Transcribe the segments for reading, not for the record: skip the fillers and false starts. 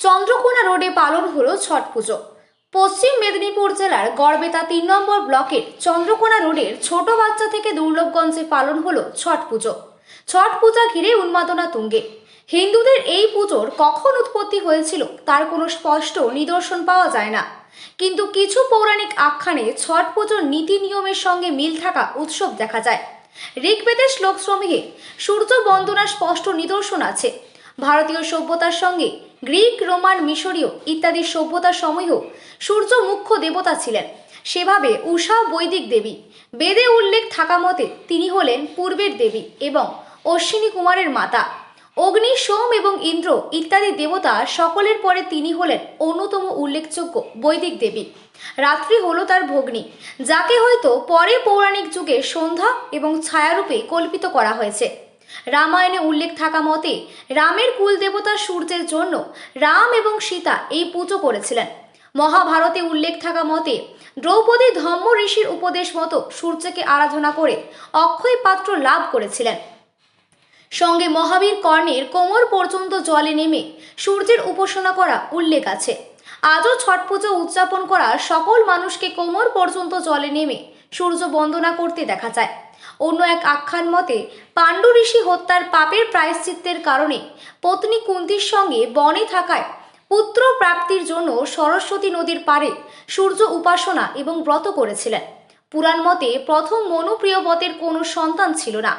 চন্দ্রকোনা রোডে পালন হলো ছট পুজো। পশ্চিম মেদিনীপুর জেলার গড়বেতা ৩ নম্বর ব্লকের চন্দ্রকোনা রোডের ছোট বাচ্চা থেকে দুর্লভগঞ্জে পালন হলো ছট পুজো। ছট পূজা ঘিরে উন্মাদনা তুঙ্গে। হিন্দুদের এই পুজোর কখন উৎপত্তি হয়েছিল তার কোনো স্পষ্ট নিদর্শন পাওয়া যায় না, কিন্তু কিছু পৌরাণিক আখ্যানে ছট পুজোর নীতি নিয়মের সঙ্গে মিল থাকা উৎসব দেখা যায়। ঋগ্বেদের শ্লোক সমূহে সূর্য বন্দনার স্পষ্ট নিদর্শন আছে। ভারতীয় সভ্যতার সঙ্গে গ্রিক, রোমান, মিশরীয় ইত্যাদি সভ্যতার সময়ও সূর্য মুখ্য দেবতা ছিলেন। সেভাবে উষা বৈদিক দেবী। বেদে উল্লেখ থাকা মতে তিনি হলেন পূর্বের দেবী এবং অশ্বিনী কুমারের মাতা। অগ্নি, সোম এবং ইন্দ্র ইত্যাদি দেবতা সকলের পরে তিনি হলেন অন্যতম উল্লেখযোগ্য বৈদিক দেবী। রাত্রি হলো তার ভগ্নী, যাকে হয়তো পরে পৌরাণিক যুগে সন্ধ্যা এবং ছায়ারূপে কল্পিত করা হয়েছে। রামায়ণে উল্লেখ থাকা মতে রামের কুল দেবতা সূর্যের জন্য রাম এবং সীতা এই পুজো করেছিলেন। মহাভারতে উল্লেখ থাকা মতে দ্রৌপদী ধম্ম ঋষির উপদেশ মতো সূর্যকে আরাধনা করে অক্ষয় পাত্র লাভ করেছিলেন। সঙ্গে মহাবীর কর্ণের কোমর পর্যন্ত জলে নেমে সূর্যের উপাসনা করা উল্লেখ আছে। আজও ছট পুজো উদযাপন করা সকল মানুষকে কোমর পর্যন্ত জলে নেমে সূর্য বন্দনা করতে দেখা যায়। অন্য এক আখ্যান মতে পাণ্ডু ঋষি হত্যার পাপের প্রায়শ্চিত্তের কারণে পত্নী কুন্তির সঙ্গে বনে থাকায় পুত্র প্রাপ্তির জন্য সরস্বতী নদীর পাড়ে সূর্য উপাসনা এবং ব্রত করেছিলেন। পুরাণ মতে প্রথম মনুপ্রিয়বতের কোনো সন্তান ছিল না,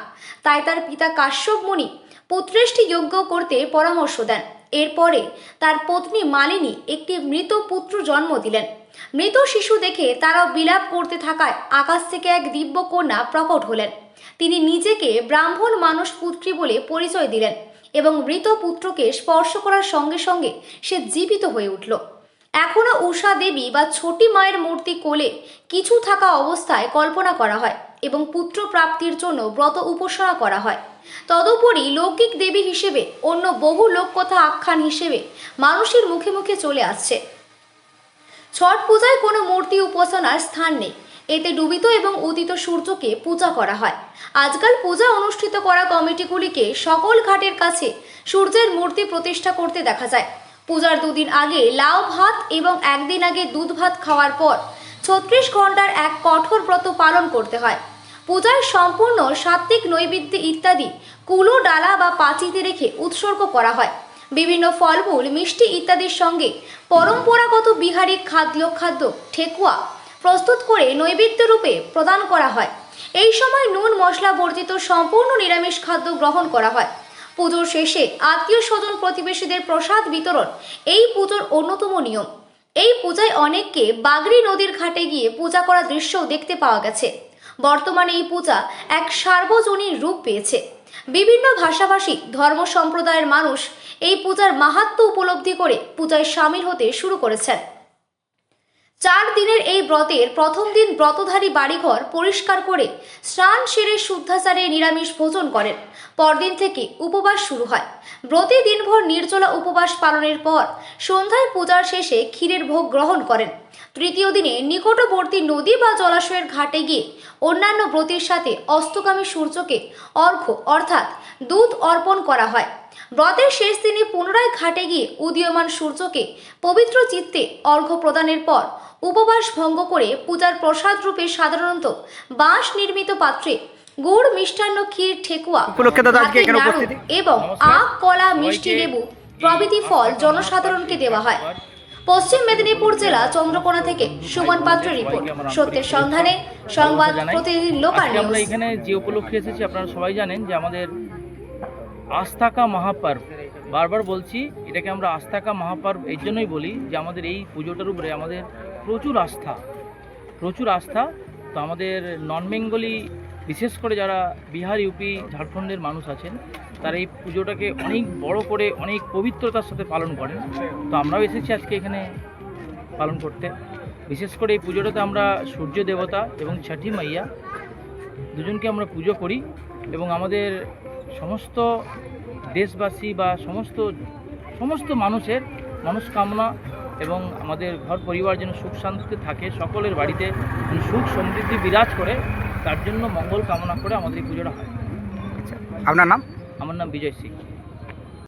তাই তার পিতা কাশ্যপ মুনি পুত্রেষ্টি যজ্ঞ করতে পরামর্শ দেন। এরপরে তার পত্নী মালিনী একটি মৃত পুত্র জন্ম দিলেন। মৃত শিশু দেখে তারাও বিলাপ করতে থাকায় আকাশ থেকে এক দিব্য কন্যা প্রকট হলেন। তিনি নিজেকে ব্রাহ্মণ মানস পুত্রী বলে পরিচয় দিলেন এবং মৃত পুত্রকে স্পর্শ করার সঙ্গে সঙ্গে সে জীবিত হয়ে উঠল। এখনো উষা দেবী বা ছোটি মায়ের মূর্তি কোলে কিছু থাকা অবস্থায় কল্পনা করা হয় এবং পুত্র প্রাপ্তির জন্য ব্রত উপাসনা করা হয়। তদুপরি লৌকিক দেবী হিসেবে অন্য বহু লোককথা আখ্যান হিসেবে মানুষের মুখে মুখে চলে আসছে। ছট পূজায় কোনো মূর্তি উপাসনার স্থান নেই, এতে ডুবিত এবং উদিত সূর্যকে পূজা করা হয়। আজকাল পূজা অনুষ্ঠিত করা কমিটিগুলিকে সকল ঘাটের কাছে সূর্যের মূর্তি প্রতিষ্ঠা করতে দেখা যায়। পূজার দুদিন আগে লাউ ভাত এবং একদিন আগে দুধ ভাত খাওয়ার পর 36 ঘন্টার এক কঠোর ব্রত পালন করতে হয়। পূজায় সম্পূর্ণ সাত্ত্বিক নৈবেদ্য ইত্যাদি কুলো, ডালা বা পাঁচিতে রেখে উৎসর্গ করা হয়। বিভিন্ন ফলমূল, মিষ্টি ইত্যাদির সঙ্গে পরম্পরাগত বিহারি খাদ্য ঠেকুয়া প্রস্তুত করে নৈবেদ্য রূপে প্রদান করা হয়। এই সময় নুন মশলা বর্জিত সম্পূর্ণ নিরামিষ খাদ্য গ্রহণ করা হয়। পুজোর শেষে আত্মীয় স্বজন প্রতিবেশীদের প্রসাদ বিতরণ এই পুজোর অন্যতম নিয়ম। এই পূজায় অনেককে বাগরি নদীর ঘাটে গিয়ে পূজা করার দৃশ্যও দেখতে পাওয়া গেছে। বর্তমানে এই পূজা এক সার্বজনীন রূপ পেয়েছে। বিভিন্ন ভাষাভাষী ধর্ম সম্প্রদায়ের মানুষ এই পূজার মাহাত্ম্য উপলব্ধি করে পূজায় সামিল হতে শুরু করেছেন। 4 দিনের এই ব্রতের প্রথম দিন ব্রতধারী বাড়িঘর পরিষ্কার করে স্নান সেরে শুদ্ধাচারে নিরামিষ ভোজন করেন। পরদিন থেকে উপবাস শুরু হয়। ব্রতে দিনভর নির্জলা উপবাস পালনের পর সন্ধ্যায় পূজার শেষে ক্ষীরের ভোগ গ্রহণ করেন। তৃতীয় দিনে নিকটবর্তী নদী বা জলাশয়ের ঘাটে গিয়ে অন্যান্য ব্রতের সাথে অস্তগামী সূর্যকে অর্ঘ্য অর্থাৎ দুধ অর্পণ করা হয়। ব্রতের শেষ দিনে পুনরায় ঘাটে গিয়ে উদীয়মান সূর্যকে পবিত্র চিত্তে অর্ঘ্য প্রদানের পর উপবাস ভঙ্গ করে পূজার প্রসাদ রূপে সাধারণত বাঁশ নির্মিত পাত্রে গুড়, মিষ্টান্ন, ক্ষীর, ঠেকুয়া এবং আখ, কলা, মিষ্টি, লেবু প্রভৃতি ফল জনসাধারণকে দেওয়া হয়। পশ্চিম মেদিনীপুর জেলা চন্দ্রকোনা থেকে সুমন পাত্রের রিপোর্ট, সত্যের সন্ধানে সংবাদ প্রতিনিধি লোকাল নিউজ। আমরা এখানে যে উপলক্ষে এসেছি আপনারা সবাই জানেন যে আমাদের আস্থা কা মহাপর্ব। বারবার বলছি এটাকে আমরা আস্থা কা মহাপর্ব এই জন্যই বলি যে আমাদের এই পুজোটার উপরে আমাদের প্রচুর আস্থা। তো আমাদের নন বেঙ্গলি, বিশেষ করে যারা বিহার, ইউপি, ঝাড়খণ্ডের মানুষ আছেন, তারা এই পুজোটাকে অনেক বড় করে অনেক পবিত্রতার সাথে পালন করেন। তো আমরাও এসেছি আজকে এখানে পালন করতে। বিশেষ করে এই পুজোটাতে আমরা সূর্য দেবতা এবং ছঠি মাইয়া দুজনকে আমরা পুজো করি এবং আমাদের সমস্ত দেশবাসী বা সমস্ত মানুষের মনস্কামনা এবং আমাদের ঘর পরিবার যেন সুখ শান্তিতে থাকে, সকলের বাড়িতে সুখ সমৃদ্ধি বিরাজ করে, তার জন্য মঙ্গল কামনা করে আমাদের এই পুজোটা হয়। আপনার নাম? আমার নাম বিজয় সিং।